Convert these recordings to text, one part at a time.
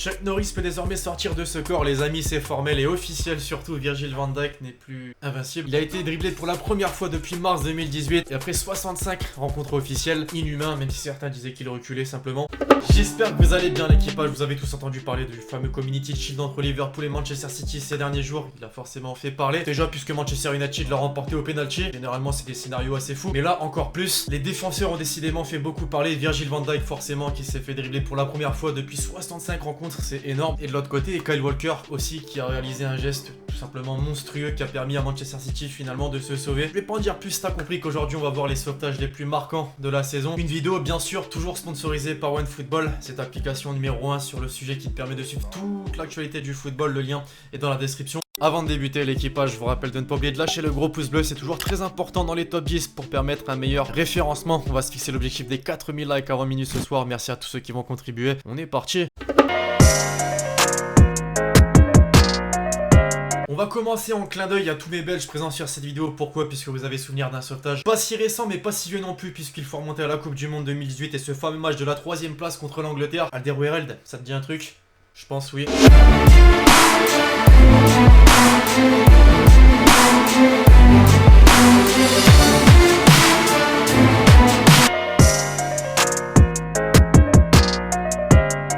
Chuck Norris peut désormais sortir de ce corps, les amis, c'est formel et officiel surtout. Virgil van Dijk n'est plus invincible. Il a été dribblé pour la première fois depuis mars 2018 et après 65 rencontres officielles, inhumain, même si certains disaient qu'il reculait simplement. J'espère que vous allez bien l'équipage, vous avez tous entendu parler du fameux Community Shield entre Liverpool et Manchester City ces derniers jours. Il a forcément fait parler, déjà puisque Manchester United l'a remporté au penalty. Généralement c'est des scénarios assez fous, mais là encore plus. Les défenseurs ont décidément fait beaucoup parler. Virgil van Dijk forcément qui s'est fait dribbler pour la première fois depuis 65 rencontres, c'est énorme. Et de l'autre côté, Kyle Walker aussi qui a réalisé un geste tout simplement monstrueux qui a permis à Manchester City finalement de se sauver. Je vais pas en dire plus, t'as compris qu'aujourd'hui on va voir les sauvetages les plus marquants de la saison. Une vidéo bien sûr toujours sponsorisée par OneFootball, cette application numéro 1 sur le sujet qui te permet de suivre toute l'actualité du football. Le lien est dans la description. Avant de débuter l'équipage, je vous rappelle de ne pas oublier de lâcher le gros pouce bleu, c'est toujours très important dans les top 10 pour permettre un meilleur référencement. On va se fixer l'objectif des 4000 likes avant minuit ce soir, merci à tous ceux qui vont contribuer. On est parti. On va commencer en clin d'œil à tous mes Belges présents sur cette vidéo. Pourquoi? Puisque vous avez souvenir d'un sauvetage pas si récent mais pas si vieux non plus, puisqu'il faut remonter à la Coupe du Monde 2018 et ce fameux match de la 3ème place contre l'Angleterre. Alderweireld, ça te dit un truc? Je pense oui.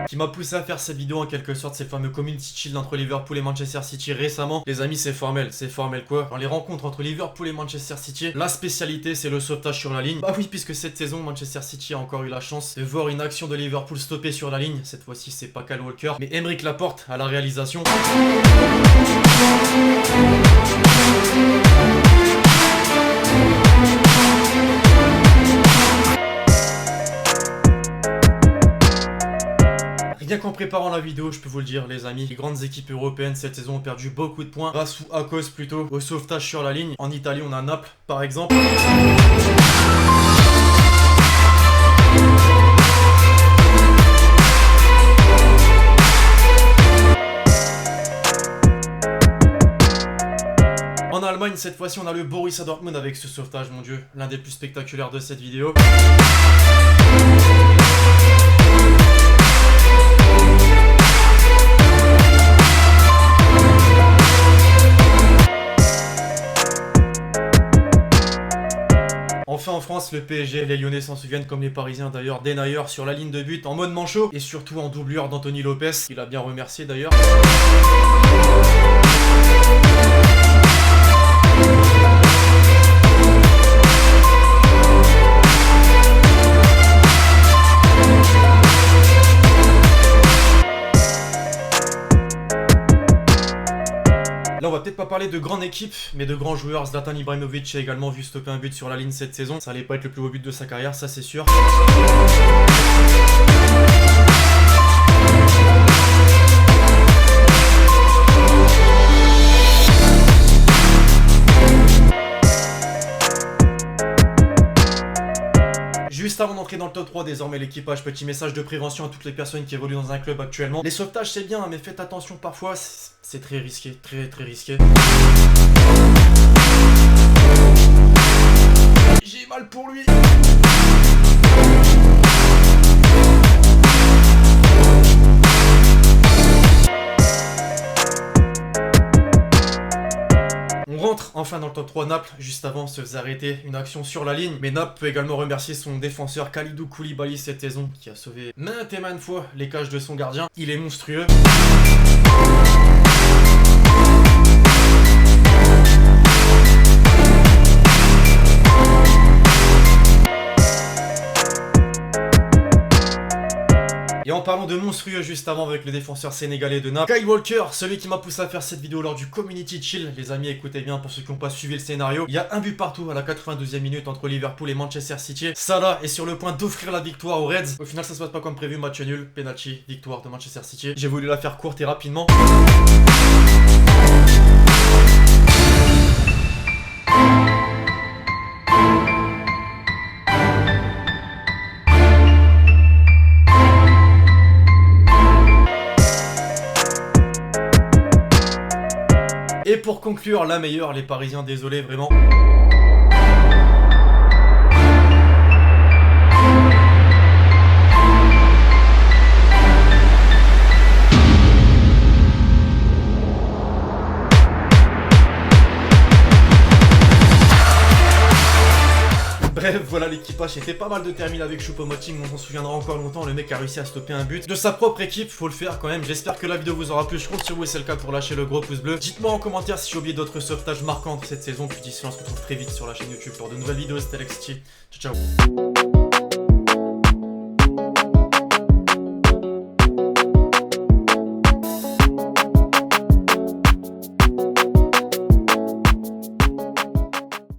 Qui m'a poussé à faire cette vidéo en quelque sorte, c'est le fameux Community Shield entre Liverpool et Manchester City récemment. Les amis, c'est formel quoi? Dans les rencontres entre Liverpool et Manchester City, la spécialité c'est le sauvetage sur la ligne. Bah oui, puisque cette saison Manchester City a encore eu la chance de voir une action de Liverpool stoppée sur la ligne. Cette fois-ci c'est pas Kyle Walker mais Aymeric Laporte à la réalisation. Rien qu'en préparant la vidéo, je peux vous le dire les amis, les grandes équipes européennes cette saison ont perdu beaucoup de points grâce ou à cause plutôt au sauvetage sur la ligne. En Italie on a Naples par exemple. En Allemagne cette fois-ci on a le Borussia Dortmund avec ce sauvetage, mon dieu, l'un des plus spectaculaires de cette vidéo. Enfin en France, le PSG, les Lyonnais s'en souviennent comme les Parisiens d'ailleurs, Denayer sur la ligne de but en mode manchot et surtout en doublure d'Anthony Lopez, il a bien remercié d'ailleurs. Là on va peut-être pas parler de grande équipe mais de grands joueurs. Zlatan Ibrahimovic a également vu stopper un but sur la ligne cette saison. Ça allait pas être le plus beau but de sa carrière, ça c'est sûr. Juste avant d'entrer dans le top 3, désormais l'équipage, petit message de prévention à toutes les personnes qui évoluent dans un club actuellement. Les sauvetages c'est bien, mais faites attention parfois, c'est très risqué, très risqué. J'ai mal pour lui. On rentre enfin dans le top 3. Naples, juste avant, se faisait arrêter une action sur la ligne. Mais Naples peut également remercier son défenseur Kalidou Koulibaly cette saison, qui a sauvé maintes et maintes fois les cages de son gardien. Il est monstrueux. Et en parlant de monstrueux juste avant avec le défenseur sénégalais de Naples, Kyle Walker, celui qui m'a poussé à faire cette vidéo lors du Community Shield. Les amis, écoutez bien pour ceux qui n'ont pas suivi le scénario. Il y a un but partout à la 92e minute entre Liverpool et Manchester City. Salah est sur le point d'offrir la victoire aux Reds. Au final, ça se passe pas comme prévu, match nul, penalty, victoire de Manchester City. J'ai voulu la faire courte et rapidement. Et pour conclure, la meilleure, les Parisiens, désolé vraiment. Bref, voilà, l'équipage était pas mal déterminé avec Choupo-Moting, on s'en souviendra encore longtemps, le mec a réussi à stopper un but de sa propre équipe, faut le faire quand même. J'espère que la vidéo vous aura plu, je compte sur vous et c'est le cas pour lâcher le gros pouce bleu. Dites-moi en commentaire si j'ai oublié d'autres sauvetages marquants de cette saison, puis d'ici là on se retrouve très vite sur la chaîne YouTube pour de nouvelles vidéos, c'était Alexis, ciao ciao.